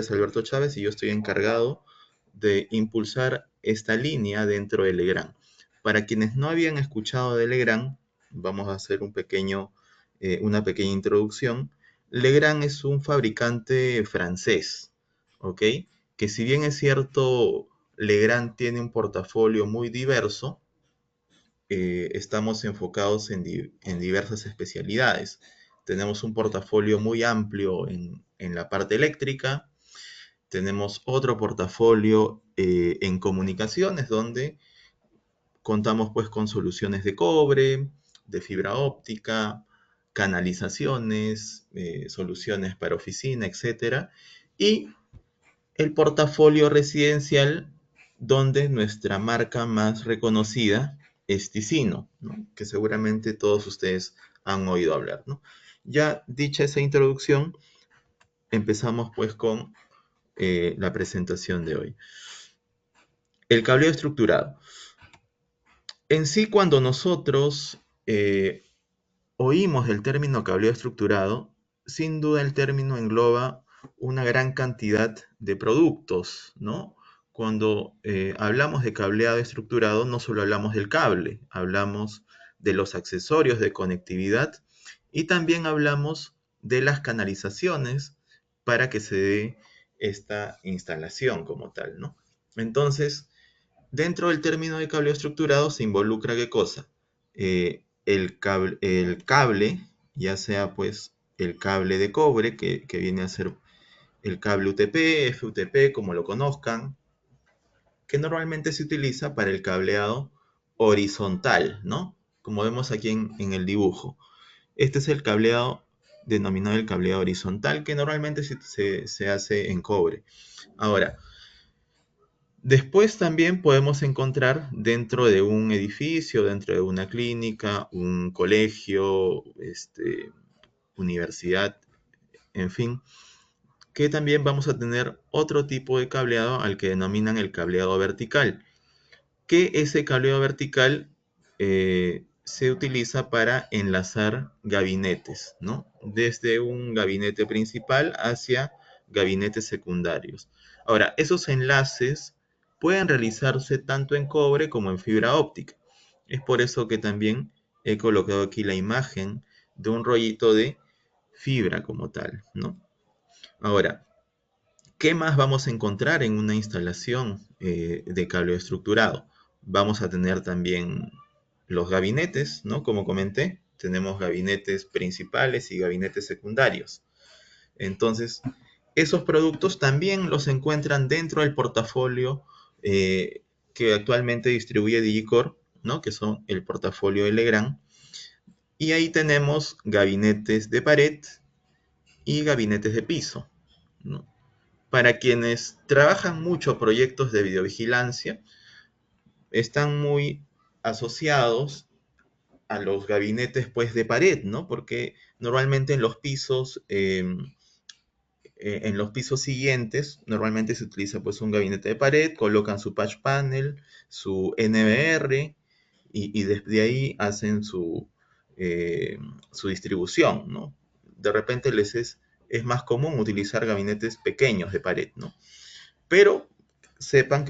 Es Alberto Chávez y yo estoy encargado de impulsar esta línea dentro de Legrand. Para quienes no habían escuchado de Legrand, vamos a hacer una pequeña introducción. Legrand es un fabricante francés, ¿ok? Que si bien es cierto, Legrand tiene un portafolio muy diverso, estamos enfocados en diversas especialidades. Tenemos un portafolio muy amplio en la parte eléctrica, tenemos otro portafolio en comunicaciones donde contamos pues con soluciones de cobre, de fibra óptica, canalizaciones, soluciones para oficina, etcétera. Y el portafolio residencial donde nuestra marca más reconocida es Ticino, ¿no? Que seguramente todos ustedes han oído hablar, ¿no? Ya dicha esa introducción, empezamos pues con la presentación de hoy. El cableo estructurado. En sí, cuando nosotros oímos el término cableo estructurado, sin duda el término engloba una gran cantidad de productos, ¿no? Cuando hablamos de cableado estructurado, no solo hablamos del cable, hablamos de los accesorios de conectividad y también hablamos de las canalizaciones para que se dé esta instalación como tal, ¿no? Entonces, dentro del término de cableo estructurado se involucra ¿qué cosa? El cable, ya sea pues el cable de cobre, que viene a ser el cable UTP, FUTP, como lo conozcan, que normalmente se utiliza para el cableado horizontal, ¿no? Como vemos aquí en el dibujo. Este es el cableado denominado el cableado horizontal, que normalmente se hace en cobre. Ahora, después también podemos encontrar dentro de un edificio, dentro de una clínica, un colegio, universidad, en fin, que también vamos a tener otro tipo de cableado al que denominan el cableado vertical, que ese cableado vertical se utiliza para enlazar gabinetes, ¿no? Desde un gabinete principal hacia gabinetes secundarios. Ahora, esos enlaces pueden realizarse tanto en cobre como en fibra óptica. Es por eso que también he colocado aquí la imagen de un rollito de fibra como tal, ¿no? Ahora, ¿qué más vamos a encontrar en una instalación de cable estructurado? Vamos a tener también los gabinetes, ¿no? Como comenté, tenemos gabinetes principales y gabinetes secundarios. Entonces, esos productos también los encuentran dentro del portafolio que actualmente distribuye Digicore, ¿no? Que son el portafolio de Legrand. Y ahí tenemos gabinetes de pared y gabinetes de piso, ¿no? Para quienes trabajan mucho proyectos de videovigilancia, están muy asociados a los gabinetes pues de pared, ¿no? Porque normalmente en los pisos siguientes, normalmente se utiliza pues un gabinete de pared, colocan su patch panel, su NBR y desde ahí hacen su distribución, ¿no? De repente es más común utilizar gabinetes pequeños de pared, ¿no? Pero sepan,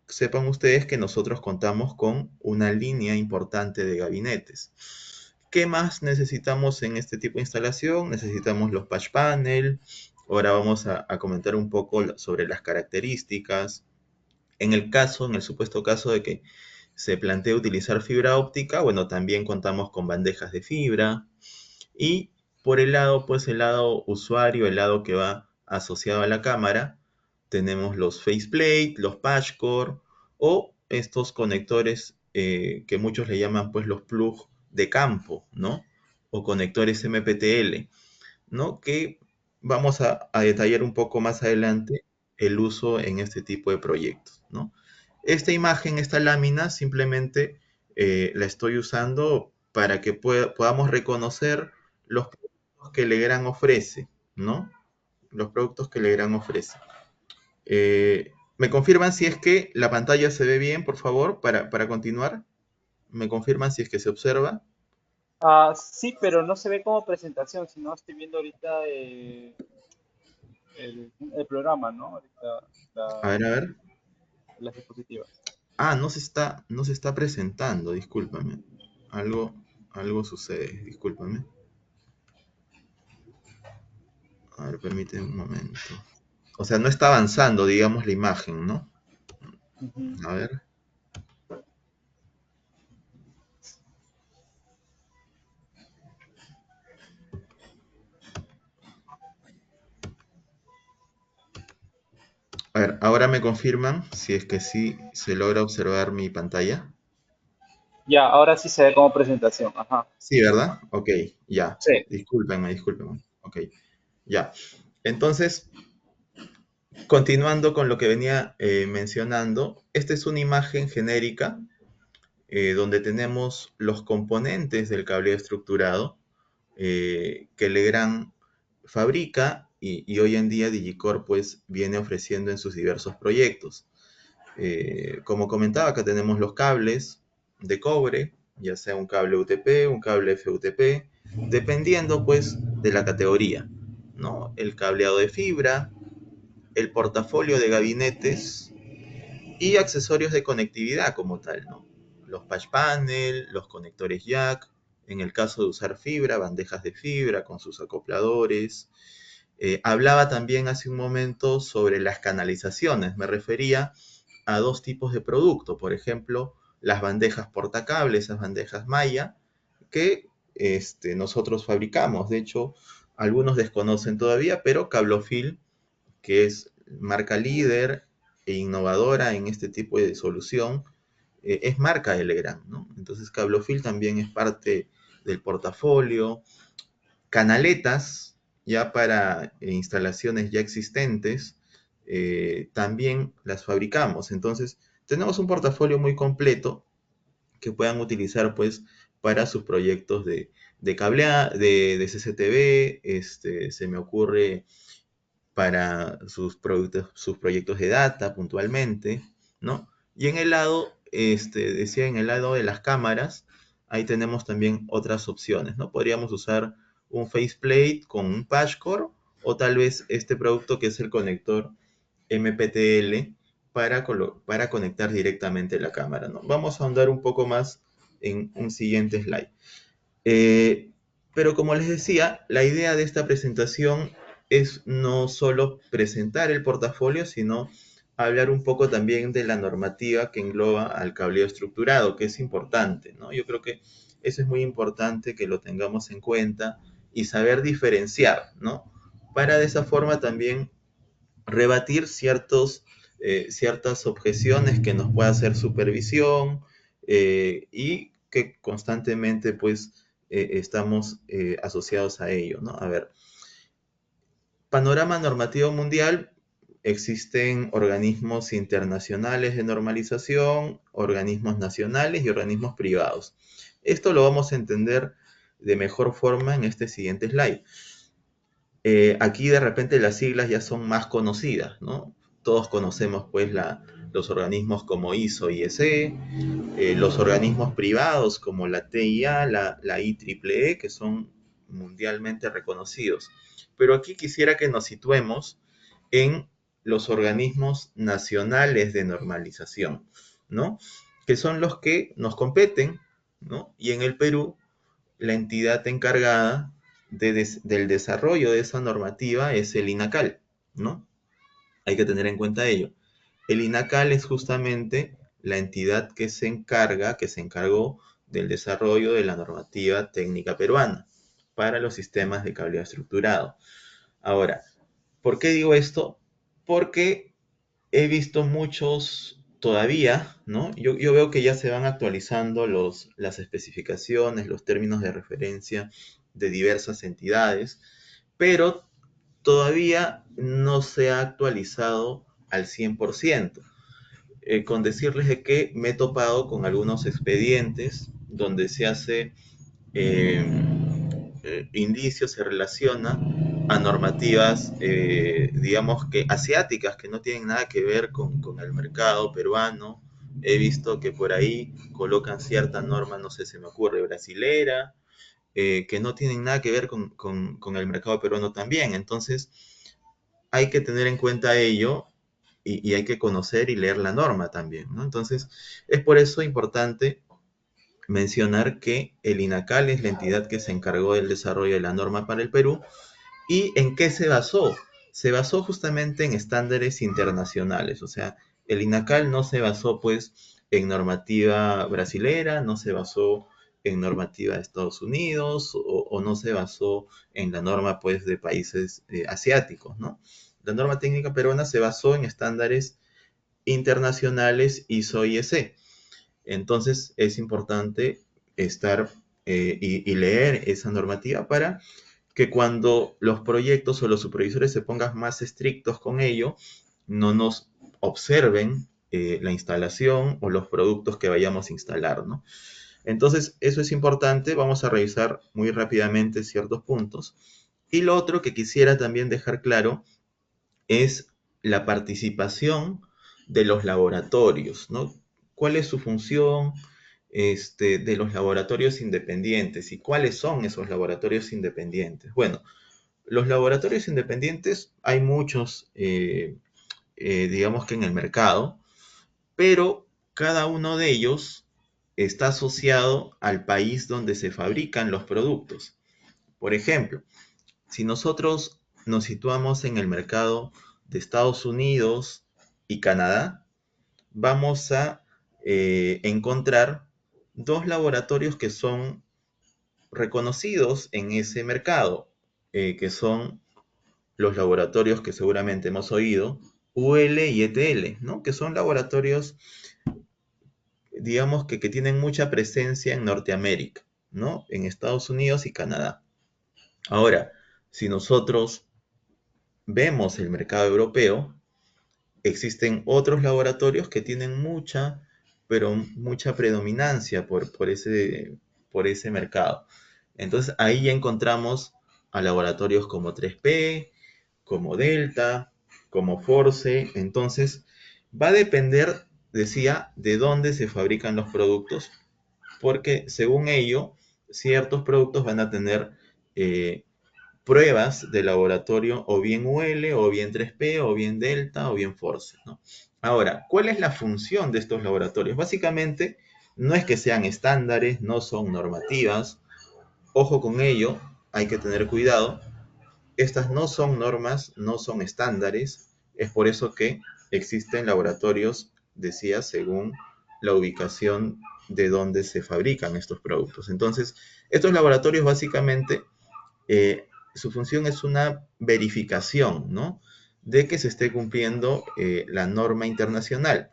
sepan ustedes que nosotros contamos con una línea importante de gabinetes. ¿Qué más necesitamos en este tipo de instalación? Necesitamos los patch panel. Ahora vamos a comentar un poco sobre las características. En el supuesto caso de que se plantee utilizar fibra óptica, bueno, también contamos con bandejas de fibra. Y por el lado, pues el lado usuario, el lado que va asociado a la cámara, tenemos los faceplate, los patchcore o estos conectores que muchos le llaman pues los plug de campo, ¿no? O conectores MPTL, ¿no? Que vamos a detallar un poco más adelante el uso en este tipo de proyectos, ¿no? Esta imagen, esta lámina, simplemente la estoy usando para que podamos reconocer los productos que Legrand ofrece, ¿no? Los productos que Legrand ofrece. ¿Me confirman si es que la pantalla se ve bien, por favor, para continuar? ¿Me confirman si es que se observa? Sí, pero no se ve como presentación, sino estoy viendo ahorita el programa, ¿no? A ver, a ver. Las diapositivas. Ah, no se está presentando, discúlpame. Algo, algo sucede, discúlpame. A ver, permíteme un momento. O sea, no está avanzando, digamos, la imagen, ¿no? Ujú. A ver. A ver, ahora me confirman si es que sí se logra observar mi pantalla. Ya, ahora sí se ve como presentación. Ajá. Sí, ¿verdad? Ok, ya. Sí. Discúlpenme, discúlpenme. Ok, ya. Entonces, continuando con lo que venía mencionando, esta es una imagen genérica donde tenemos los componentes del cableado estructurado que Legrand fabrica y hoy en día Digicore pues viene ofreciendo en sus diversos proyectos. Como comentaba, acá tenemos los cables de cobre, ya sea un cable UTP, un cable FUTP, dependiendo pues de la categoría, ¿no? El cableado de fibra, el portafolio de gabinetes y accesorios de conectividad como tal, ¿no? Los patch panel, los conectores jack, en el caso de usar fibra, bandejas de fibra con sus acopladores. Hablaba también hace un momento sobre las canalizaciones, me refería a dos tipos de producto, por ejemplo, las bandejas portacables, esas bandejas Maya, que nosotros fabricamos. De hecho, algunos desconocen todavía, pero Cablofil, que es marca líder e innovadora en este tipo de solución, es marca de Legrand, ¿no? Entonces Cablofil también es parte del portafolio. Canaletas, ya para instalaciones ya existentes, también las fabricamos. Entonces, tenemos un portafolio muy completo que puedan utilizar pues para sus proyectos de cableado, de CCTV, se me ocurre para sus proyectos de data puntualmente, ¿no? Y en el lado, decía, en el lado de las cámaras, ahí tenemos también otras opciones, ¿no? Podríamos usar un faceplate con un patchcore o tal vez este producto que es el conector MPTL para conectar directamente la cámara, ¿no? Vamos a ahondar un poco más en un siguiente slide. Eh, pero como les decía, la idea de esta presentación es no solo presentar el portafolio, sino hablar un poco también de la normativa que engloba al cableado estructurado, que es importante, ¿no? Yo creo que eso es muy importante que lo tengamos en cuenta y saber diferenciar, ¿no? Para de esa forma también rebatir ciertas objeciones que nos pueda hacer supervisión y que constantemente pues estamos asociados a ello, ¿no? A ver, panorama normativo mundial, existen organismos internacionales de normalización, organismos nacionales y organismos privados. Esto lo vamos a entender de mejor forma en este siguiente slide. Aquí de repente las siglas ya son más conocidas, ¿no? Todos conocemos pues los organismos como ISO y EC, los organismos privados como la TIA, la IEEE, que son mundialmente reconocidos. Pero aquí quisiera que nos situemos en los organismos nacionales de normalización, ¿no? Que son los que nos competen, ¿no? Y en el Perú la entidad encargada del desarrollo de esa normativa es el INACAL, ¿no? Hay que tener en cuenta ello. El INACAL es justamente la entidad que se encarga, que se encargó del desarrollo de la normativa técnica peruana para los sistemas de cableado estructurado. Ahora, ¿por qué digo esto? Porque he visto muchos todavía, ¿no? Yo veo que ya se van actualizando las especificaciones, los términos de referencia de diversas entidades, pero todavía no se ha actualizado al 100%. Con decirles de que me he topado con algunos expedientes donde se hace eh, indicio se relaciona a normativas, digamos que asiáticas, que no tienen nada que ver con el mercado peruano. He visto que por ahí colocan cierta norma, no sé, se me ocurre, brasilera, que no tienen nada que ver con el mercado peruano también. Entonces, hay que tener en cuenta ello y hay que conocer y leer la norma también, ¿no? Entonces, es por eso importante mencionar que el INACAL es la entidad que se encargó del desarrollo de la norma para el Perú. ¿Y en qué se basó? Se basó justamente en estándares internacionales, o sea, el INACAL no se basó pues en normativa brasilera, no se basó en normativa de Estados Unidos o no se basó en la norma pues de países asiáticos, ¿no? La norma técnica peruana se basó en estándares internacionales ISO-IEC. Entonces es importante estar y leer esa normativa para que cuando los proyectos o los supervisores se pongan más estrictos con ello, no nos observen la instalación o los productos que vayamos a instalar, ¿no? Entonces, eso es importante. Vamos a revisar muy rápidamente ciertos puntos. Y lo otro que quisiera también dejar claro es la participación de los laboratorios, ¿no? ¿Cuál es su función de los laboratorios independientes y cuáles son esos laboratorios independientes? Bueno, los laboratorios independientes hay muchos, digamos que en el mercado, pero cada uno de ellos está asociado al país donde se fabrican los productos. Por ejemplo, si nosotros nos situamos en el mercado de Estados Unidos y Canadá, vamos a encontrar dos laboratorios que son reconocidos en ese mercado, que son los laboratorios que seguramente hemos oído, UL y ETL, ¿no? Que son laboratorios, digamos que tienen mucha presencia en Norteamérica, ¿no? En Estados Unidos y Canadá. Ahora, si nosotros vemos el mercado europeo, existen otros laboratorios que tienen mucha, pero mucha predominancia por ese mercado. Entonces ahí ya encontramos a laboratorios como 3P, como Delta, como Force. Entonces va a depender, decía, de dónde se fabrican los productos, porque según ello, ciertos productos van a tener pruebas de laboratorio o bien UL, o bien 3P, o bien Delta, o bien Force, ¿no? Ahora, ¿cuál es la función de estos laboratorios? Básicamente, no es que sean estándares, no son normativas. Ojo con ello, hay que tener cuidado. Estas no son normas, no son estándares. Es por eso que existen laboratorios, decía, según la ubicación de donde se fabrican estos productos. Entonces, estos laboratorios básicamente su función es una verificación, ¿no? De que se esté cumpliendo la norma internacional,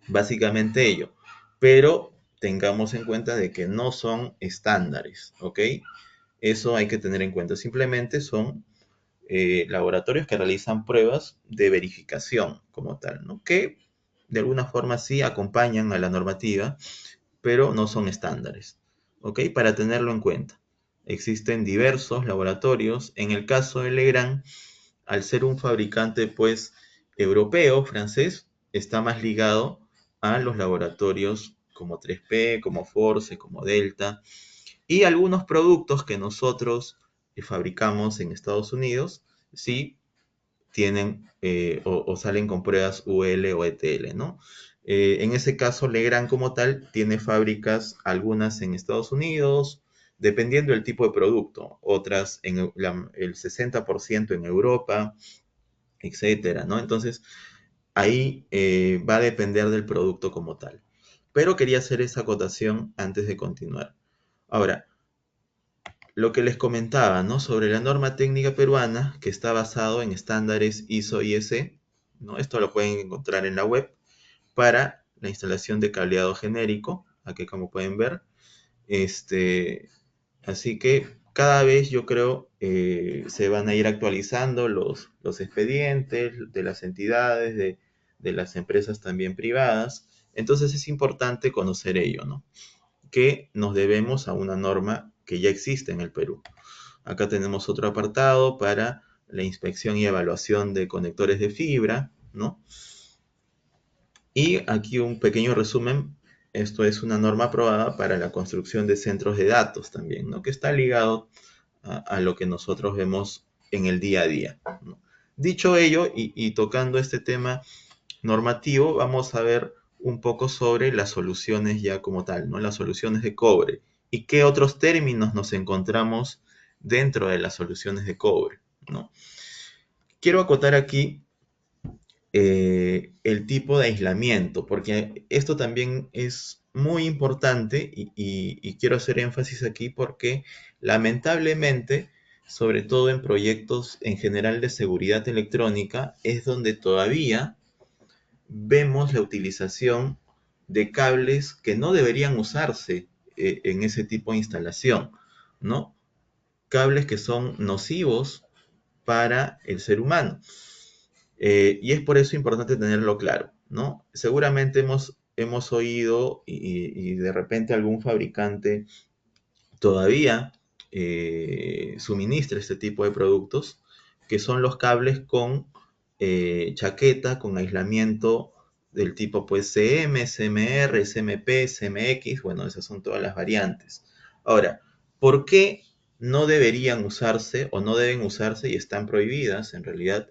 básicamente ello. Pero tengamos en cuenta de que no son estándares, ¿ok? Eso hay que tener en cuenta. Simplemente son laboratorios que realizan pruebas de verificación como tal, ¿no? Que de alguna forma sí acompañan a la normativa, pero no son estándares, ¿ok? Para tenerlo en cuenta. Existen diversos laboratorios. En el caso de Legrand, al ser un fabricante, pues, europeo, francés, está más ligado a los laboratorios como 3P, como Force, como Delta, y algunos productos que nosotros fabricamos en Estados Unidos, sí tienen o salen con pruebas UL o ETL, ¿no? En ese caso, Legrand como tal tiene fábricas, algunas en Estados Unidos, dependiendo del tipo de producto, otras en el 60% en Europa, etcétera, ¿no? Entonces, ahí va a depender del producto como tal. Pero quería hacer esa acotación antes de continuar. Ahora, lo que les comentaba, ¿no? Sobre la norma técnica peruana, que está basado en estándares ISO-IEC, ¿no? Esto lo pueden encontrar en la web, para la instalación de cableado genérico, aquí como pueden ver. Este, Así que cada vez yo creo se van a ir actualizando los expedientes de las entidades, de las empresas también privadas. Entonces es importante conocer ello, ¿no? Que nos debemos a una norma que ya existe en el Perú. Acá tenemos otro apartado para la inspección y evaluación de conectores de fibra, ¿no? Y aquí un pequeño resumen. Esto es una norma aprobada para la construcción de centros de datos también, ¿no? Que está ligado a lo que nosotros vemos en el día a día, ¿no? Dicho ello, y tocando este tema normativo, vamos a ver un poco sobre las soluciones ya como tal, ¿no? Las soluciones de cobre. ¿Y qué otros términos nos encontramos dentro de las soluciones de cobre, ¿no? Quiero acotar aquí el tipo de aislamiento, porque esto también es muy importante y quiero hacer énfasis aquí porque lamentablemente, sobre todo en proyectos en general de seguridad electrónica, es donde todavía vemos la utilización de cables que no deberían usarse en ese tipo de instalación, ¿no? Cables que son nocivos para el ser humano. Y es por eso importante tenerlo claro, ¿no? Seguramente hemos oído y de repente algún fabricante todavía suministra este tipo de productos, que son los cables con chaqueta, con aislamiento del tipo pues CM, CMR, CMP, CMX, bueno, esas son todas las variantes. Ahora, ¿por qué no deberían usarse o no deben usarse y están prohibidas en realidad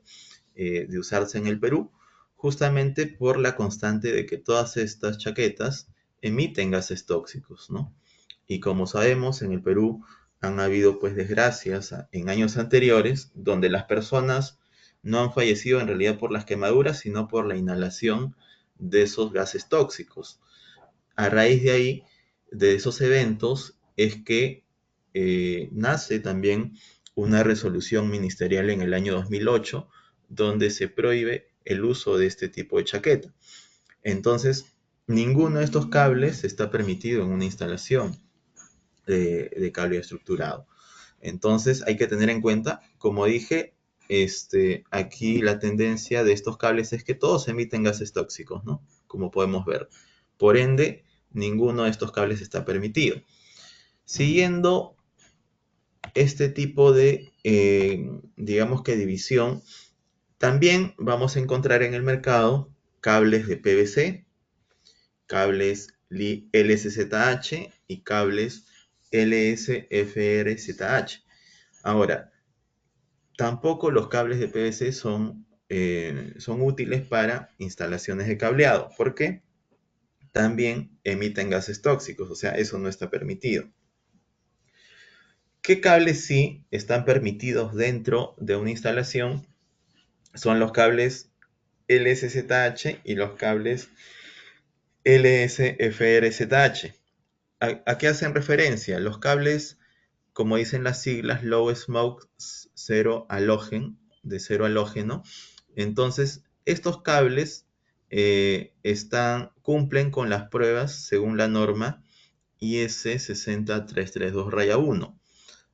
de usarse en el Perú? Justamente por la constante de que todas estas chaquetas emiten gases tóxicos, ¿no? Y como sabemos, en el Perú han habido pues desgracias en años anteriores donde las personas no han fallecido en realidad por las quemaduras, sino por la inhalación de esos gases tóxicos. A raíz de ahí, de esos eventos, es que nace también una resolución ministerial en el año 2008 donde se prohíbe el uso de este tipo de chaqueta. Entonces, ninguno de estos cables está permitido en una instalación de cable estructurado. Entonces hay que tener en cuenta, como dije, aquí la tendencia de estos cables es que todos emiten gases tóxicos, ¿no? Como podemos ver. Por ende, ninguno de estos cables está permitido. Siguiendo este tipo de, digamos que división, también vamos a encontrar en el mercado cables de PVC, cables LSZH y cables LSFRZH. Ahora, tampoco los cables de PVC son útiles para instalaciones de cableado, porque también emiten gases tóxicos, o sea, eso no está permitido. ¿Qué cables sí están permitidos dentro de una instalación? Son los cables LSZH y los cables LSFRZH. ¿A qué hacen referencia? Los cables, como dicen las siglas, Low Smoke Zero Halogen, de cero halógeno. Entonces, estos cables cumplen con las pruebas según la norma IS 60332-1,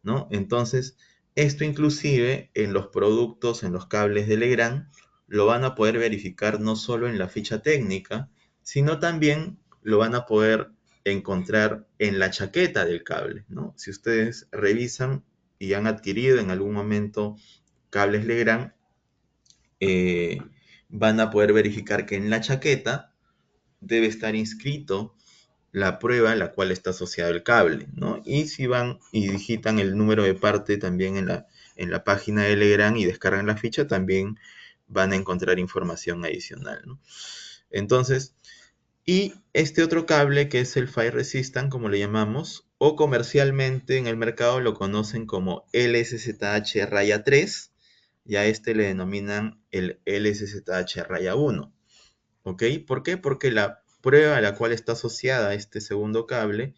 ¿no? Entonces, esto inclusive en los productos, en los cables de Legrand, lo van a poder verificar no solo en la ficha técnica, sino también lo van a poder encontrar en la chaqueta del cable, ¿no? Si ustedes revisan y han adquirido en algún momento cables Legrand, eh, van a poder verificar que en la chaqueta debe estar inscrito la prueba a la cual está asociado el cable, ¿no? Y si van y digitan el número de parte también en la página de Legrand y descargan la ficha, también van a encontrar información adicional, ¿no? Entonces, y este otro cable que es el Fire Resistant, como le llamamos, o comercialmente en el mercado lo conocen como LSZH raya 3, y a este le denominan el LSZH raya 1. ¿Ok? ¿Por qué? Porque la prueba a la cual está asociada este segundo cable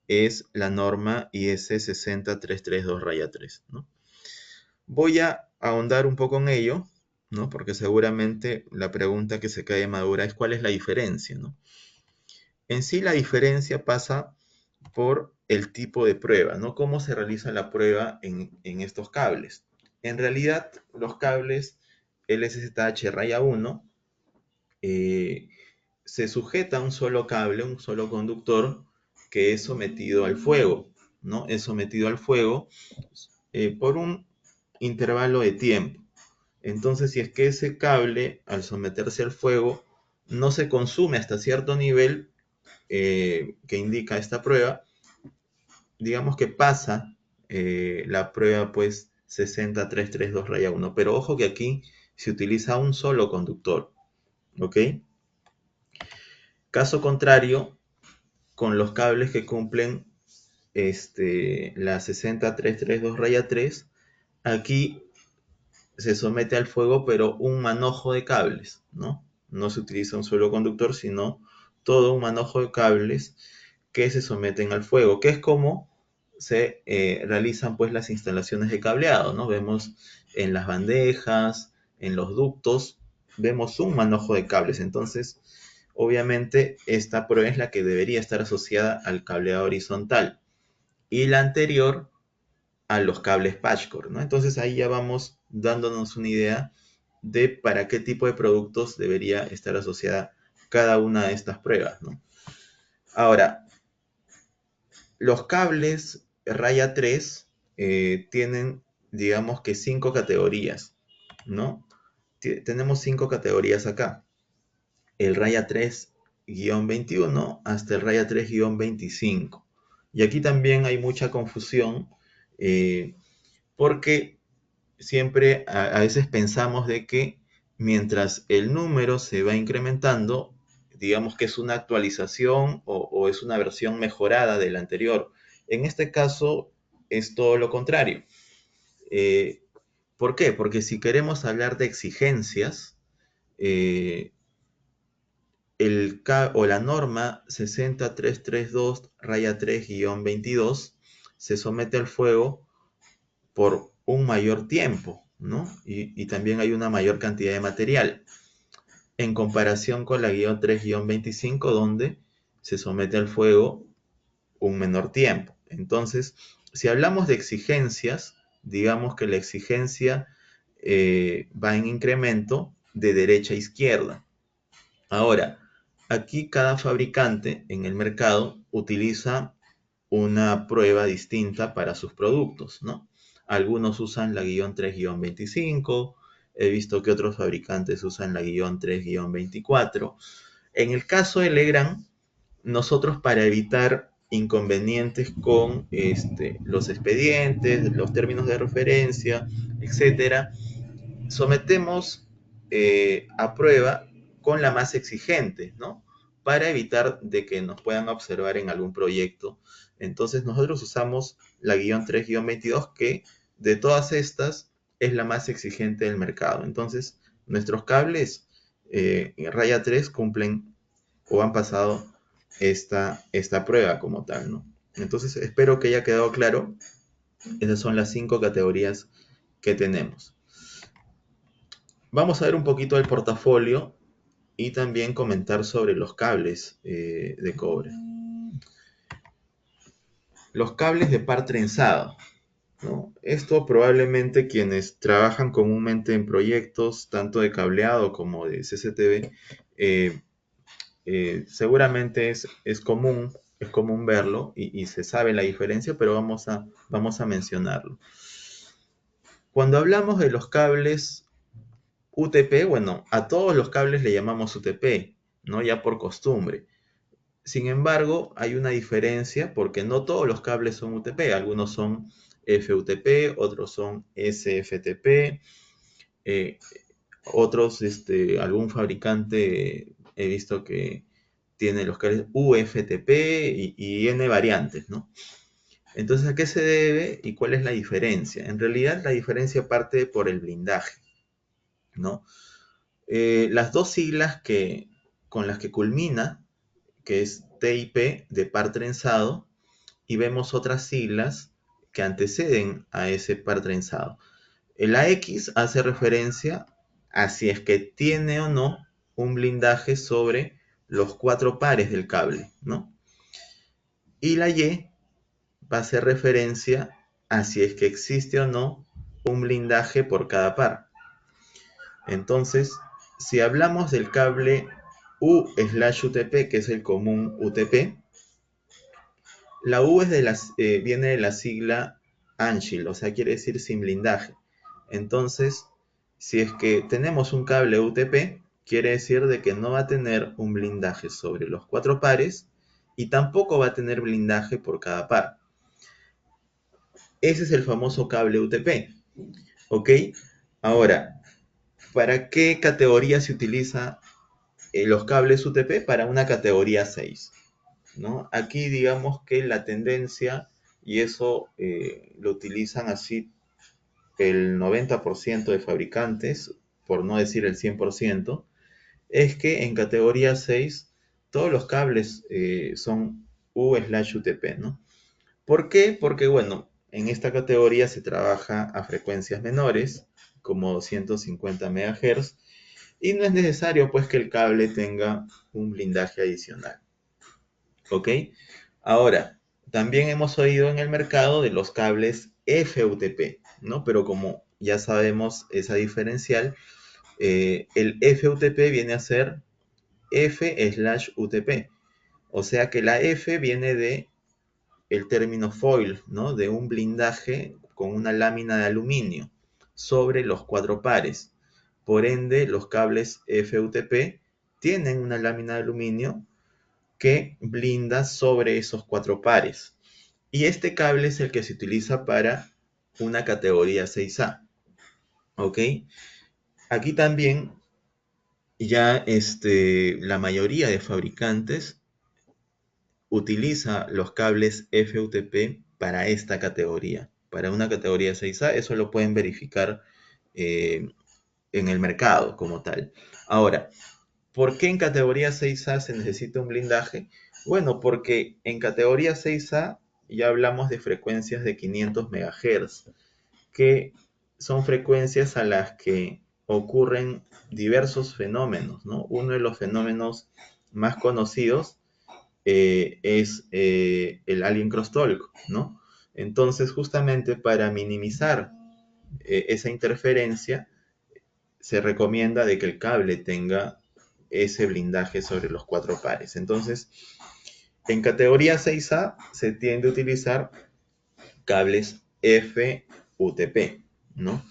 es la norma IS 60332-3, ¿no? Voy a ahondar un poco en ello, ¿no? Porque seguramente la pregunta que se cae madura es cuál es la diferencia, ¿no? En sí la diferencia pasa por el tipo de prueba, ¿no? ¿Cómo se realiza la prueba en estos cables? En realidad, los cables LSZH raya 1 eh, se sujeta a un solo cable, un solo conductor que es sometido al fuego, ¿no? Es sometido al fuego por un intervalo de tiempo. Entonces, si es que ese cable, al someterse al fuego, no se consume hasta cierto nivel que indica esta prueba, digamos que pasa la prueba, pues, 60332-1. Pero ojo que aquí se utiliza un solo conductor, ¿ok? Caso contrario, con los cables que cumplen la 60332-3, aquí se somete al fuego, pero un manojo de cables, ¿no? No se utiliza un solo conductor, sino todo un manojo de cables que se someten al fuego, que es como se realizan pues las instalaciones de cableado, ¿no? Vemos en las bandejas, en los ductos, vemos un manojo de cables. Entonces, obviamente, esta prueba es la que debería estar asociada al cableado horizontal y la anterior a los cables patchcore, ¿no? Entonces ahí ya vamos dándonos una idea de para qué tipo de productos debería estar asociada cada una de estas pruebas, ¿no? Ahora, los cables raya 3 tienen, digamos que 5 categorías, ¿no? Tenemos 5 categorías acá. El raya 3-21 hasta el raya 3-25. Y aquí también hay mucha confusión porque siempre a veces pensamos de que mientras el número se va incrementando, digamos que es una actualización o es una versión mejorada de la anterior. En este caso es todo lo contrario. Eh, ¿Por qué? Porque si queremos hablar de exigencias, eh, la norma 60332-3-22 se somete al fuego por un mayor tiempo, ¿no? Y también hay una mayor cantidad de material, en comparación con la guión 3-25, donde se somete al fuego un menor tiempo. Entonces, si hablamos de exigencias, digamos que la exigencia va en incremento de derecha a izquierda. Ahora, aquí cada fabricante en el mercado utiliza una prueba distinta para sus productos, ¿no? Algunos usan la guión 3-25, he visto que otros fabricantes usan la guión 3-24. En el caso de Legrand, nosotros para evitar inconvenientes con los expedientes, los términos de referencia, etcétera, sometemos a prueba con la más exigente, ¿no? Para evitar de que nos puedan observar en algún proyecto. Entonces nosotros usamos la guión 3-22, que de todas estas es la más exigente del mercado. Entonces nuestros cables en raya 3 cumplen o han pasado esta prueba como tal, ¿no? Entonces espero que haya quedado claro. Esas son las 5 categorías que tenemos. Vamos a ver un poquito el portafolio y también comentar sobre los cables de cobre. Los cables de par trenzado, ¿no? Esto probablemente quienes trabajan comúnmente en proyectos tanto de cableado como de CCTV, seguramente es común verlo y se sabe la diferencia, pero vamos a mencionarlo. Cuando hablamos de los cables UTP, bueno, a todos los cables le llamamos UTP, ¿no? Ya por costumbre. Sin embargo, hay una diferencia porque no todos los cables son UTP. Algunos son FUTP, otros son SFTP, eh, otros, algún fabricante he visto que tiene los cables UFTP y N variantes, ¿no? Entonces, ¿a qué se debe y cuál es la diferencia? En realidad, la diferencia parte por el blindaje, ¿no? Las dos siglas con las que culmina, que es TIP de par trenzado, y vemos otras siglas que anteceden a ese par trenzado. La X hace referencia a si es que tiene o no un blindaje sobre los 4 pares del cable, ¿no? Y la Y va a hacer referencia a si es que existe o no un blindaje por cada par. Entonces, si hablamos del cable U/UTP, que es el común UTP, la U viene de la sigla Anshil, o sea, quiere decir sin blindaje. Entonces, si es que tenemos un cable UTP, quiere decir de que no va a tener un blindaje sobre los 4 pares y tampoco va a tener blindaje por cada par. Ese es el famoso cable UTP. ¿Ok? Ahora, ¿para qué categoría se utiliza los cables UTP? Para una categoría 6, ¿no? Aquí digamos que la tendencia, y eso lo utilizan así el 90% de fabricantes, por no decir el 100%, es que en categoría 6 todos los cables son U/UTP, ¿no? ¿Por qué? Porque, bueno, en esta categoría se trabaja a frecuencias menores, como 250 MHz, y no es necesario pues que el cable tenga un blindaje adicional. ¿Ok? Ahora, también hemos oído en el mercado de los cables FUTP, ¿no? Pero como ya sabemos esa diferencial, el FUTP viene a ser F/UTP. O sea que la F viene de el término foil, ¿no? De un blindaje con una lámina de aluminio sobre los cuatro pares. Por ende, los cables FUTP tienen una lámina de aluminio que blinda sobre esos cuatro pares. Y este cable es el que se utiliza para una categoría 6A. ¿Ok? Aquí también ya la mayoría de fabricantes utiliza los cables FUTP para esta categoría, para una categoría 6A. Eso lo pueden verificar eh, en el mercado como tal. Ahora, ¿por qué en categoría 6A se necesita un blindaje? Bueno, porque en categoría 6A ya hablamos de frecuencias de 500 MHz, que son frecuencias a las que ocurren diversos fenómenos, ¿no? Uno de los fenómenos más conocidos es el alien crosstalk, ¿no? Entonces, justamente para minimizar esa interferencia, se recomienda de que el cable tenga ese blindaje sobre los cuatro pares. Entonces, en categoría 6A se tiende a utilizar cables FUTP, ¿no?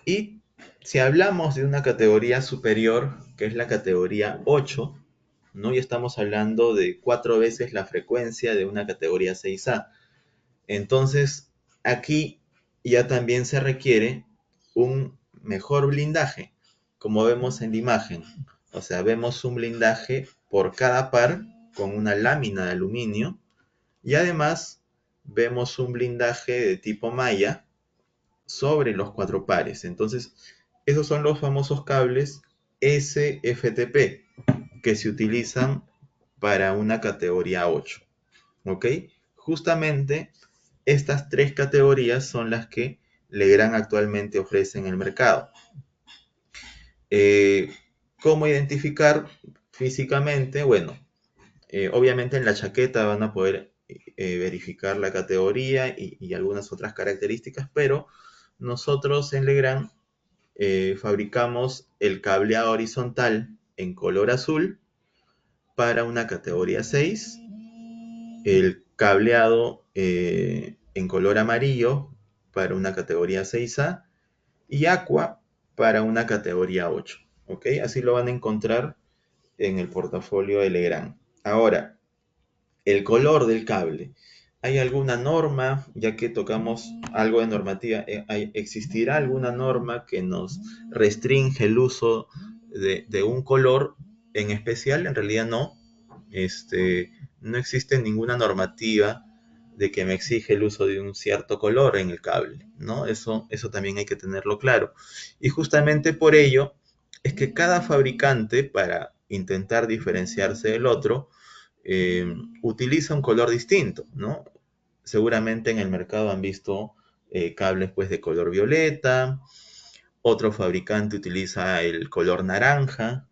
Y si hablamos de una categoría superior, que es la categoría 8, ¿no? Ya estamos hablando de 4 veces la frecuencia de una categoría 6A. Entonces, aquí ya también se requiere un mejor blindaje, como vemos en la imagen. O sea, vemos un blindaje por cada par con una lámina de aluminio y además vemos un blindaje de tipo malla sobre los cuatro pares. Entonces, esos son los famosos cables SFTP que se utilizan para una categoría 8. ¿Ok? Justamente estas tres categorías son las que Legrand actualmente ofrece en el mercado. Eh, ¿Cómo identificar físicamente? Bueno, obviamente en la chaqueta van a poder verificar la categoría y algunas otras características, pero nosotros en Legrand fabricamos el cableado horizontal en color azul para una categoría 6, el cableado en color amarillo para una categoría 6A y aqua para una categoría 8. ¿Ok? Así lo van a encontrar en el portafolio de Legrand. Ahora, el color del cable. ¿Hay alguna norma, ya que tocamos algo de normativa, existirá alguna norma que nos restringe el uso de un color en especial? En realidad no. No existe ninguna normativa de que me exige el uso de un cierto color en el cable, ¿no? Eso también hay que tenerlo claro. Y justamente por ello es que cada fabricante, para intentar diferenciarse del otro, eh, utiliza un color distinto, ¿no? Seguramente en el mercado han visto cables pues de color violeta, otro fabricante utiliza el color naranja,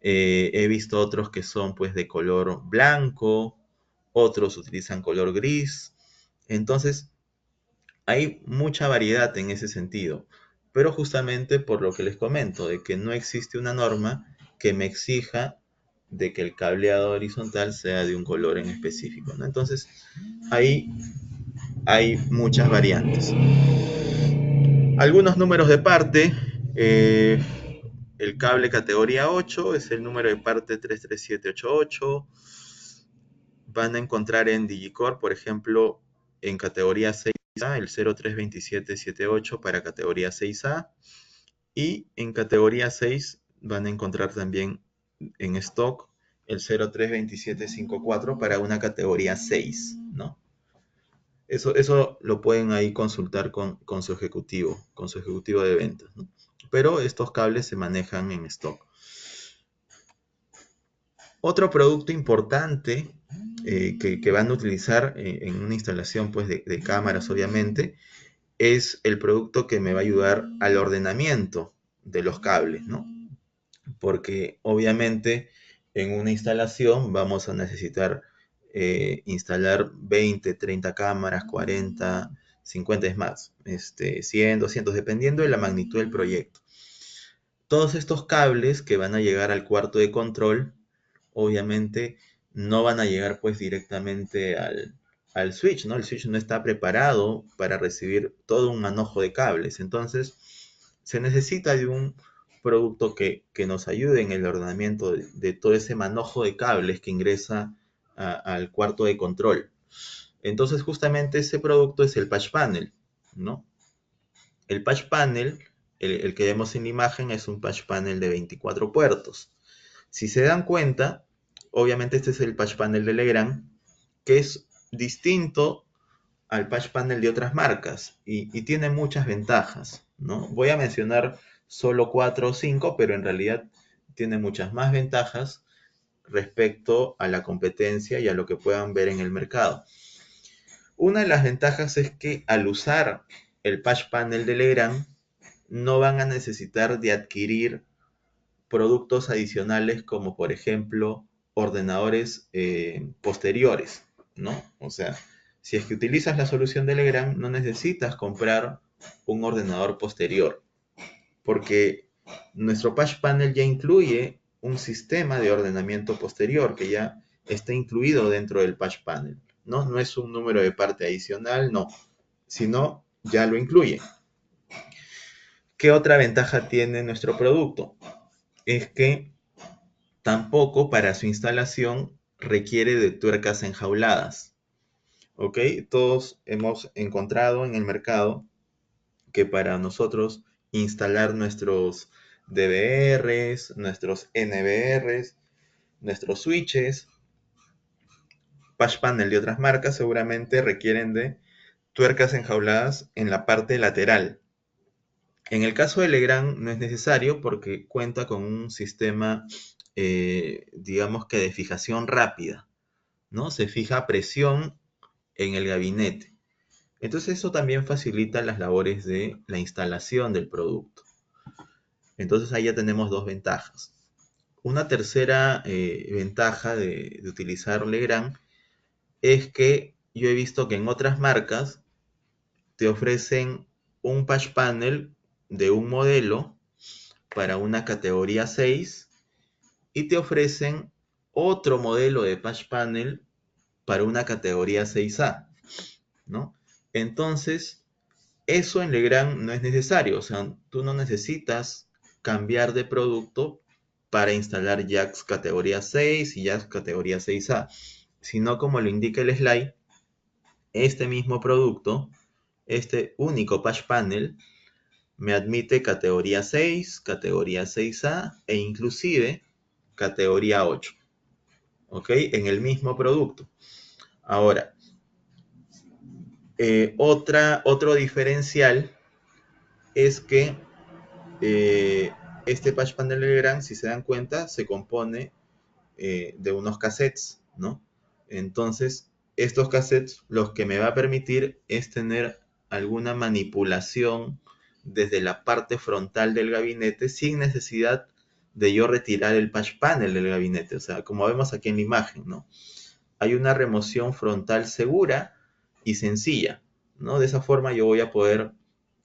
he visto otros que son pues de color blanco, otros utilizan color gris. Entonces, hay mucha variedad en ese sentido, pero justamente por lo que les comento, de que no existe una norma que me exija de que el cableado horizontal sea de un color en específico, ¿no? Entonces, ahí hay muchas variantes. Algunos números de parte, el cable categoría 8 es el número de parte 33788. Van a encontrar en Digicore, por ejemplo, en categoría 6 el 032778 para categoría 6A, y en categoría 6 van a encontrar también en stock el 032754 para una categoría 6, ¿no? Eso lo pueden ahí consultar con su ejecutivo de ventas, ¿no? Pero estos cables se manejan en stock. Otro producto importante que van a utilizar en una instalación pues, de cámaras, obviamente, es el producto que me va a ayudar al ordenamiento de los cables, ¿no? Porque obviamente en una instalación vamos a necesitar instalar 20, 30 cámaras, 40, 50 es más, 100, 200, dependiendo de la magnitud del proyecto. Todos estos cables que van a llegar al cuarto de control, obviamente no van a llegar pues directamente al switch, ¿no? El switch no está preparado para recibir todo un manojo de cables. Entonces, se necesita de un producto que nos ayude en el ordenamiento de todo ese manojo de cables que ingresa al cuarto de control. Entonces, justamente ese producto es el patch panel, ¿no? El patch panel, el que vemos en la imagen, es un patch panel de 24 puertos. Si se dan cuenta, obviamente este es el patch panel de Legrand, que es distinto al patch panel de otras marcas y tiene muchas ventajas, ¿no? Voy a mencionar solo 4 o 5, pero en realidad tiene muchas más ventajas respecto a la competencia y a lo que puedan ver en el mercado. Una de las ventajas es que al usar el patch panel de Legrand no van a necesitar de adquirir productos adicionales como por ejemplo ordenadores posteriores, ¿no? O sea, si es que utilizas la solución de Legrand, no necesitas comprar un ordenador posterior, porque nuestro patch panel ya incluye un sistema de ordenamiento posterior que ya está incluido dentro del patch panel, ¿no? No es un número de parte adicional, no, sino ya lo incluye. ¿Qué otra ventaja tiene nuestro producto? Es que tampoco para su instalación requiere de tuercas enjauladas. ¿Ok? Todos hemos encontrado en el mercado que para nosotros instalar nuestros DVRs, nuestros NVRs, nuestros switches, patch panel de otras marcas seguramente requieren de tuercas enjauladas en la parte lateral. En el caso de Legrand no es necesario porque cuenta con un sistema, digamos que de fijación rápida, ¿no? Se fija a presión en el gabinete. Entonces eso también facilita las labores de la instalación del producto. Entonces ahí ya tenemos dos ventajas. Una tercera ventaja de utilizar Legrand es que yo he visto que en otras marcas te ofrecen un patch panel de un modelo para una categoría 6 y te ofrecen otro modelo de patch panel para una categoría 6A, ¿no? Entonces, eso en Legrand no es necesario, o sea, tú no necesitas cambiar de producto para instalar jacks categoría 6 y jacks categoría 6A, sino como lo indica el slide, este mismo producto, este único patch panel, me admite categoría 6, categoría 6A e inclusive categoría 8, ¿ok? En el mismo producto. Ahora, otro diferencial es que este patch panel de Legrand, si se dan cuenta, se compone de unos cassettes, ¿no? Entonces, estos cassettes los que me va a permitir es tener alguna manipulación desde la parte frontal del gabinete sin necesidad de yo retirar el patch panel del gabinete. O sea, como vemos aquí en la imagen, ¿no? Hay una remoción frontal segura y sencilla, ¿no? De esa forma yo voy a poder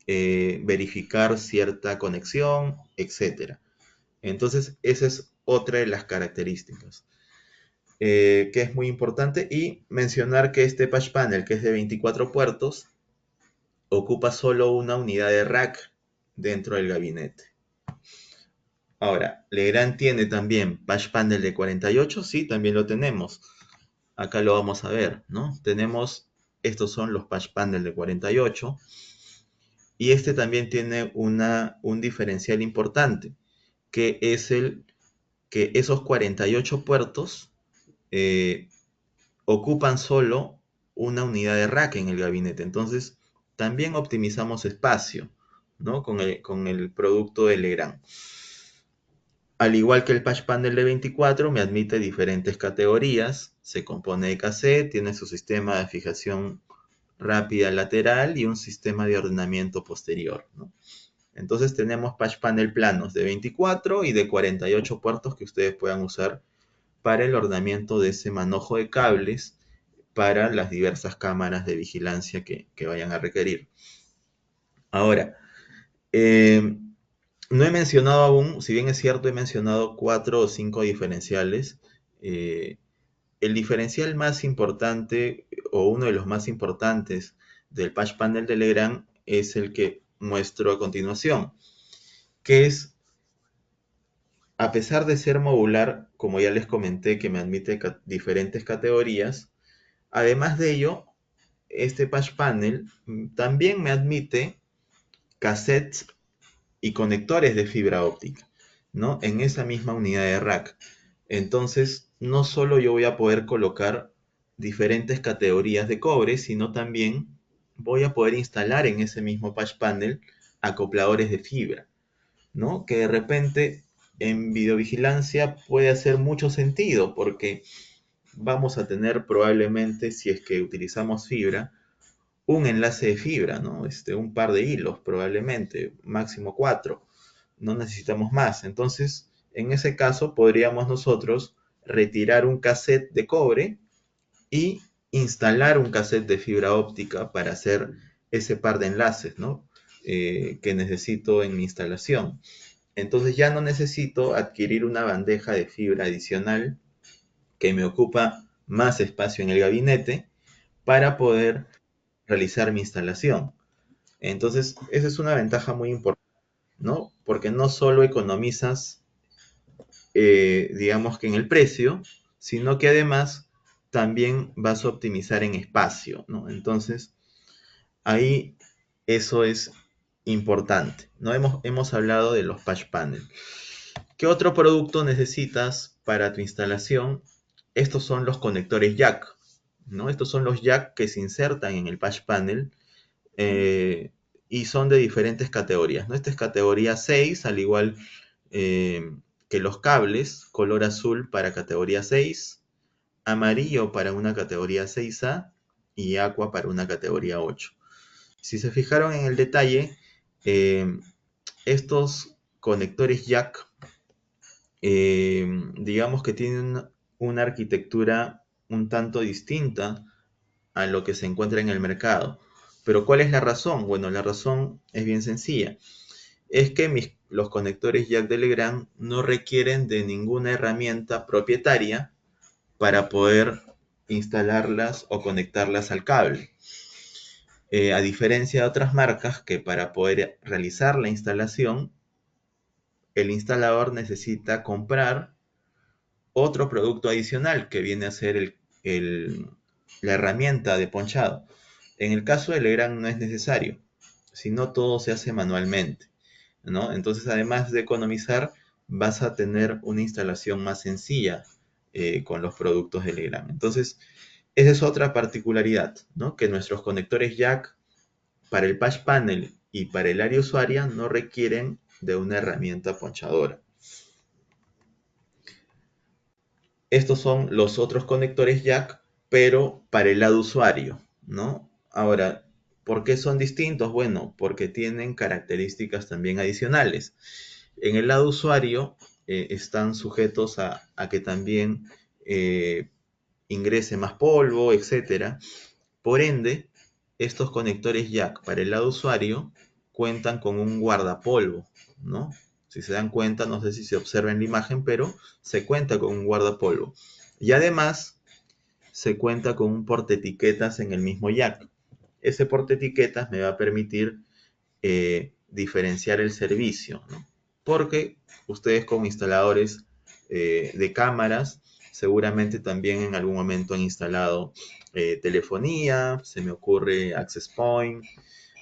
verificar cierta conexión, etcétera. Entonces, esa es otra de las características que es muy importante. Y mencionar que este patch panel, que es de 24 puertos, ocupa solo una unidad de rack dentro del gabinete. Ahora, Legrand tiene también patch panel de 48, sí, también lo tenemos. Acá lo vamos a ver, ¿no? Tenemos Estos son los patch panel de 48. Y este también tiene un diferencial importante, que es que esos 48 puertos eh, ocupan solo una unidad de rack en el gabinete. Entonces, también optimizamos espacio, ¿no? Con el producto de Legrand. Al igual que el patch panel de 24, me admite diferentes categorías. Se compone de cassette, tiene su sistema de fijación rápida lateral y un sistema de ordenamiento posterior, ¿no? Entonces tenemos patch panel planos de 24 y de 48 puertos que ustedes puedan usar para el ordenamiento de ese manojo de cables para las diversas cámaras de vigilancia que vayan a requerir. Ahora, no he mencionado aún, si bien es cierto, he mencionado 4 o 5 diferenciales. eh, el diferencial más importante o uno de los más importantes del patch panel de Legrand es el que muestro a continuación, que es, a pesar de ser modular, como ya les comenté, que me admite diferentes categorías, además de ello, este patch panel también me admite cassettes y conectores de fibra óptica, ¿no? En esa misma unidad de rack. Entonces, no solo yo voy a poder colocar diferentes categorías de cobre, sino también voy a poder instalar en ese mismo patch panel acopladores de fibra, ¿no? Que de repente en videovigilancia puede hacer mucho sentido porque vamos a tener probablemente, si es que utilizamos fibra, un enlace de fibra, ¿no? Un par de hilos probablemente, máximo 4. No necesitamos más. Entonces, en ese caso podríamos nosotros retirar un cassette de cobre y instalar un cassette de fibra óptica para hacer ese par de enlaces, ¿no? Que necesito en mi instalación. Entonces ya no necesito adquirir una bandeja de fibra adicional que me ocupa más espacio en el gabinete para poder realizar mi instalación. Entonces, esa es una ventaja muy importante, ¿no? Porque no solo economizas, digamos que en el precio, sino que además también vas a optimizar en espacio, ¿no? Entonces, ahí eso es importante, ¿no? Hemos hablado de los patch panel. ¿Qué otro producto necesitas para tu instalación? Estos son los conectores jack, ¿no? Estos son los jack que se insertan en el patch panel eh, y son de diferentes categorías, ¿no? Esta es categoría 6, al igual eh, que los cables, color azul para categoría 6, amarillo para una categoría 6A y aqua para una categoría 8. Si se fijaron en el detalle, eh, estos conectores jack, digamos que tienen una arquitectura un tanto distinta a lo que se encuentra en el mercado. Pero ¿cuál es la razón? Bueno, la razón es bien sencilla. Es que los conectores jack de Legrand no requieren de ninguna herramienta propietaria para poder instalarlas o conectarlas al cable. A diferencia de otras marcas que para poder realizar la instalación, el instalador necesita comprar otro producto adicional que viene a ser la herramienta de ponchado. En el caso de Legrand no es necesario, sino todo se hace manualmente, ¿no? Entonces, además de economizar, vas a tener una instalación más sencilla con los productos de Legrand. Entonces, esa es otra particularidad, ¿no? Que nuestros conectores jack para el patch panel y para el área usuaria no requieren de una herramienta ponchadora. Estos son los otros conectores jack, pero para el lado usuario, ¿no? Ahora, ¿por qué son distintos? Bueno, porque tienen características también adicionales. En el lado usuario están sujetos a que también eh, ingrese más polvo, etcétera. Por ende, estos conectores jack para el lado usuario cuentan con un guardapolvo, ¿no? Si se dan cuenta, no sé si se observa en la imagen, pero se cuenta con un guardapolvo. Y además, se cuenta con un portaetiquetas en el mismo jack. Ese portaetiquetas me va a permitir diferenciar el servicio, ¿no? Porque ustedes como instaladores de cámaras Seguramente también en algún momento han instalado telefonía, se me ocurre Access Point.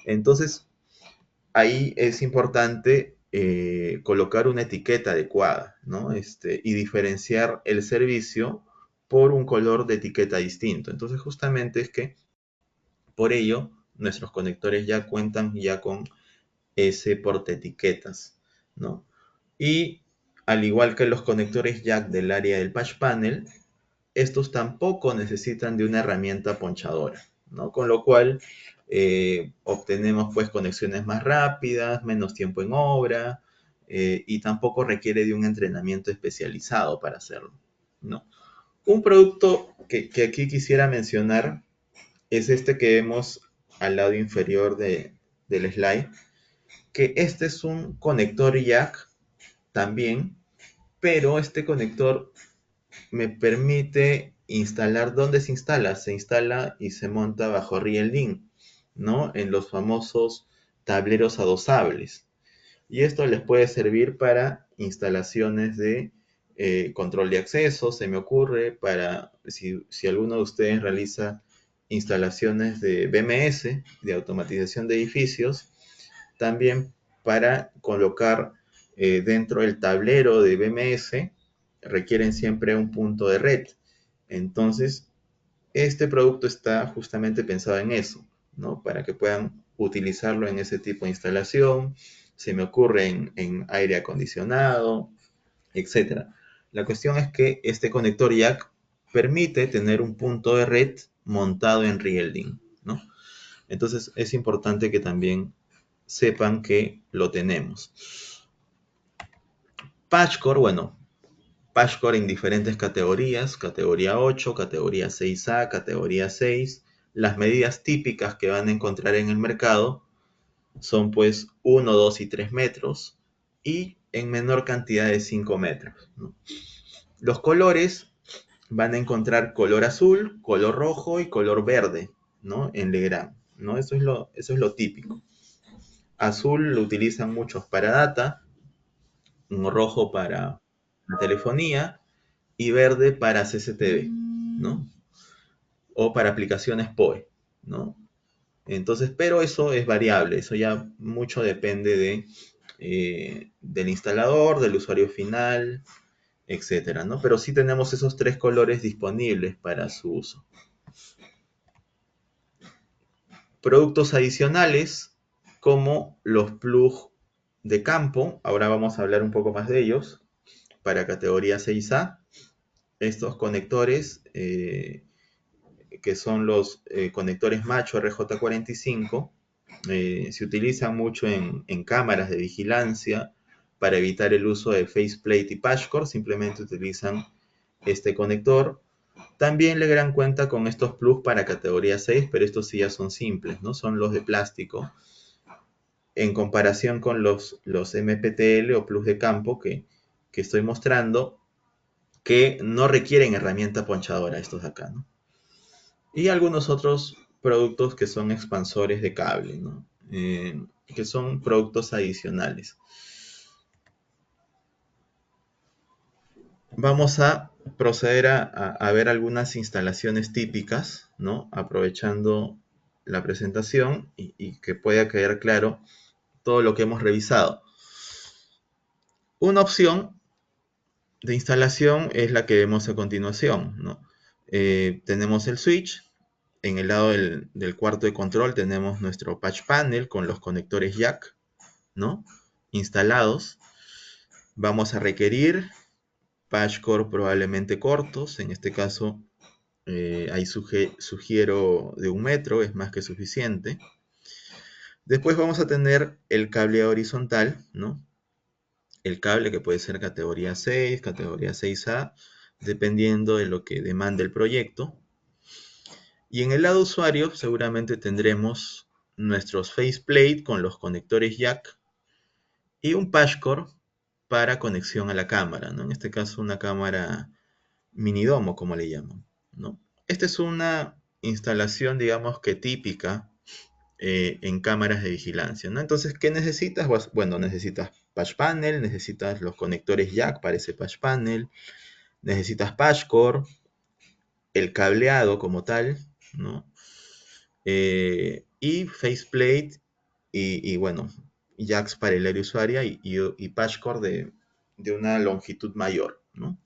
Entonces, ahí es importante colocar una etiqueta adecuada, ¿no? Y diferenciar el servicio por un color de etiqueta distinto. Entonces, justamente es que por ello nuestros conectores ya cuentan ya con ese portaetiquetas, ¿no? Y al igual que los conectores jack del área del patch panel, estos tampoco necesitan de una herramienta ponchadora, ¿no? Con lo cual obtenemos pues conexiones más rápidas, menos tiempo en obra y tampoco requiere de un entrenamiento especializado para hacerlo, ¿no? Un producto que aquí quisiera mencionar es este que vemos al lado inferior del slide, que este es un conector jack también, pero este conector me permite instalar. ¿Dónde se instala? Se instala y se monta bajo Real-D, ¿no? En los famosos tableros adosables. Y esto les puede servir para instalaciones de control de acceso, se me ocurre, para si alguno de ustedes realiza instalaciones de BMS, de automatización de edificios, también para colocar dentro del tablero de BMS requieren siempre un punto de red. Entonces, este producto está justamente pensado en eso, ¿no? Para que puedan utilizarlo en ese tipo de instalación. Se me ocurre en aire acondicionado, etcétera. La cuestión es que este conector jack permite tener un punto de red montado en Real-D, ¿no? Entonces es importante que también sepan que lo tenemos. Patchcore, bueno, Patchcore en diferentes categorías, categoría 8, categoría 6A, categoría 6. Las medidas típicas que van a encontrar en el mercado son pues 1, 2 y 3 metros y en menor cantidad de 5 metros, ¿no? Los colores van a encontrar color azul, color rojo y color verde, ¿no? En Legrand, ¿no? Eso es lo típico. Azul lo utilizan muchos para data, un rojo para telefonía y verde para CCTV, ¿no? O para aplicaciones PoE, ¿no? Entonces, pero eso es variable, eso ya mucho depende del instalador, del usuario final, etcétera, ¿no? Pero sí tenemos esos tres colores disponibles para su uso. Productos adicionales como los plugs de campo, ahora vamos a hablar un poco más de ellos, para categoría 6A. Estos conectores que son los conectores macho RJ45, se utilizan mucho en cámaras de vigilancia para evitar el uso de faceplate y patchcore, simplemente utilizan este conector. También Legrand cuenta con estos plugs para categoría 6, pero estos sí ya son simples, ¿no? Son los de plástico, en comparación con los MPTL o plugs de campo que estoy mostrando, que no requieren herramienta ponchadora, estos de acá, ¿no? Y algunos otros productos que son expansores de cable, ¿no? Que son productos adicionales. Vamos a proceder a ver algunas instalaciones típicas, ¿no? Aprovechando la presentación y que pueda quedar claro todo lo que hemos revisado. Una opción de instalación es la que vemos a continuación, ¿no? Tenemos el switch. En el lado del cuarto de control tenemos nuestro patch panel con los conectores jack, ¿no? Instalados. Vamos a requerir patch core probablemente cortos. En este caso, ahí sugiero de 1 metro, es más que suficiente. Después vamos a tener el cable horizontal, ¿no? El cable que puede ser categoría 6, categoría 6A, dependiendo de lo que demande el proyecto. Y en el lado usuario seguramente tendremos nuestros faceplate con los conectores jack y un patchcore para conexión a la cámara, ¿no? En este caso una cámara minidomo, como le llaman, ¿no? Esta es una instalación, digamos que típica en cámaras de vigilancia, ¿no? Entonces, ¿qué necesitas? Bueno, necesitas patch panel, necesitas los conectores jack para ese patch panel, necesitas patchcore, el cableado como tal, ¿no? Y faceplate bueno, jacks para el área usuaria y patchcore de una longitud mayor, ¿no?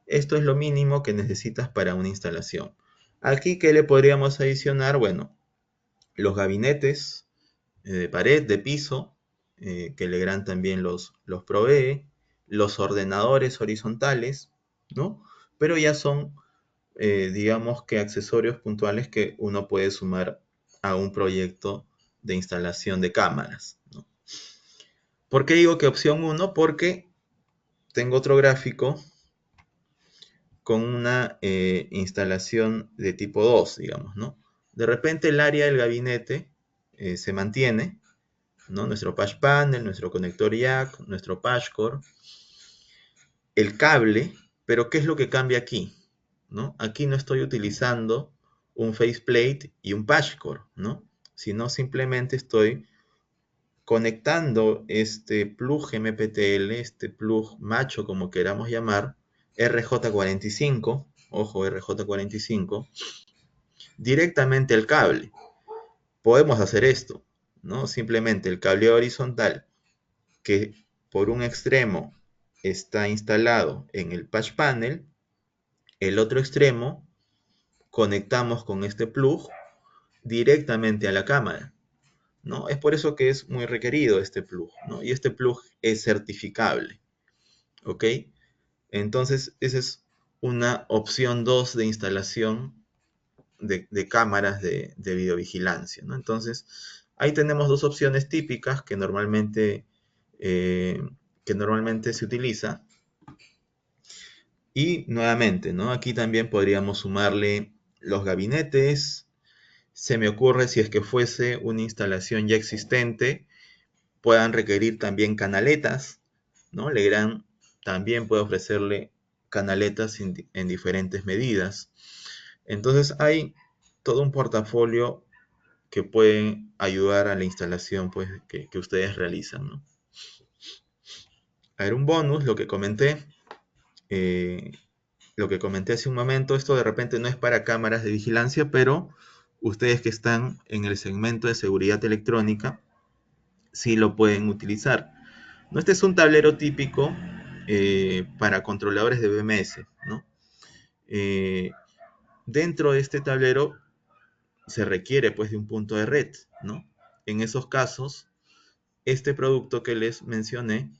Esto es lo mínimo que necesitas para una instalación. Aquí, ¿qué le podríamos adicionar? Bueno, los gabinetes de pared, de piso, que Legrand también los provee, los ordenadores horizontales, ¿no? Pero ya son, digamos que accesorios puntuales que uno puede sumar a un proyecto de instalación de cámaras, ¿no? ¿Por qué digo que opción uno? Porque tengo otro gráfico con una instalación de tipo 2, digamos, ¿no? De repente el área del gabinete se mantiene, ¿no? Nuestro patch panel, nuestro conector jack, nuestro patch core, el cable, pero ¿qué es lo que cambia aquí? ¿No? Aquí no estoy utilizando un faceplate y un patch core, ¿no? Sino simplemente estoy conectando este plug MPTL, este plug macho como queramos llamar, RJ45, ojo RJ45, directamente al cable. Podemos hacer esto, ¿no? Simplemente el cable horizontal que por un extremo está instalado en el patch panel, el otro extremo conectamos con este plug directamente a la cámara, ¿no? Es por eso que es muy requerido este plug, ¿no? Y este plug es certificable, ¿ok? Entonces, esa es una opción 2 de instalación de cámaras de videovigilancia, ¿no? Entonces, ahí tenemos dos opciones típicas eh, que normalmente se utiliza. Y nuevamente, ¿no? Aquí también podríamos sumarle los gabinetes. Se me ocurre si es que fuese una instalación ya existente, puedan requerir también canaletas, ¿no? Legrand también puede ofrecerle canaletas en diferentes medidas. Entonces hay todo un portafolio que puede ayudar a la instalación pues, que ustedes realizan, ¿no? A ver, un bonus, eh, lo que comenté hace un momento, esto de repente no es para cámaras de vigilancia, pero ustedes que están en el segmento de seguridad electrónica, sí lo pueden utilizar. ¿No? Este es un tablero típico para controladores de BMS, ¿no? Eh, Dentro de este tablero se requiere pues de un punto de red, ¿no? En esos casos, este producto que les mencioné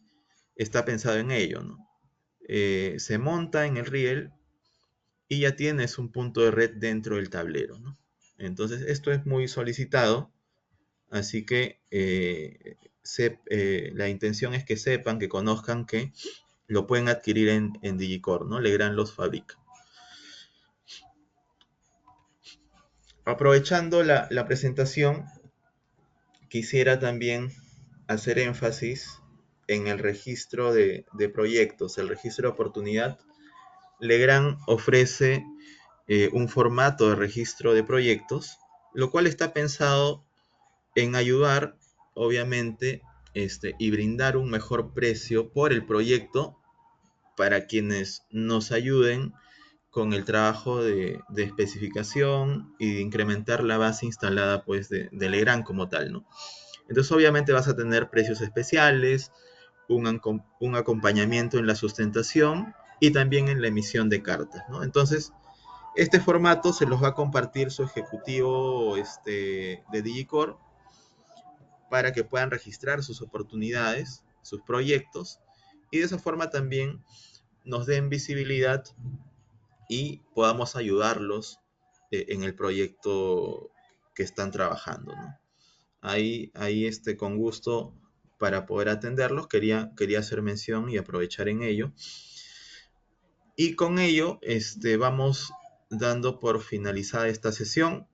está pensado en ello, ¿no? Se monta en el riel y ya tienes un punto de red dentro del tablero, ¿no? Entonces, esto es muy solicitado, así que la intención es que sepan, que conozcan que lo pueden adquirir en Digicore, ¿no? Legrand los fabrica. Aprovechando la presentación, quisiera también hacer énfasis en el registro de proyectos, el registro de oportunidad. Legrand ofrece un formato de registro de proyectos, lo cual está pensado en ayudar, obviamente, y brindar un mejor precio por el proyecto para quienes nos ayuden con el trabajo de especificación y de incrementar la base instalada pues de Legrand como tal, ¿no? Entonces obviamente vas a tener precios especiales, un acompañamiento en la sustentación y también en la emisión de cartas, ¿no? Entonces, este formato se los va a compartir su ejecutivo de Digicore para que puedan registrar sus oportunidades, sus proyectos, y de esa forma también nos den visibilidad y podamos ayudarlos en el proyecto que están trabajando, ¿no? Ahí con gusto para poder atenderlos, quería hacer mención y aprovechar en ello. Y con ello vamos dando por finalizada esta sesión.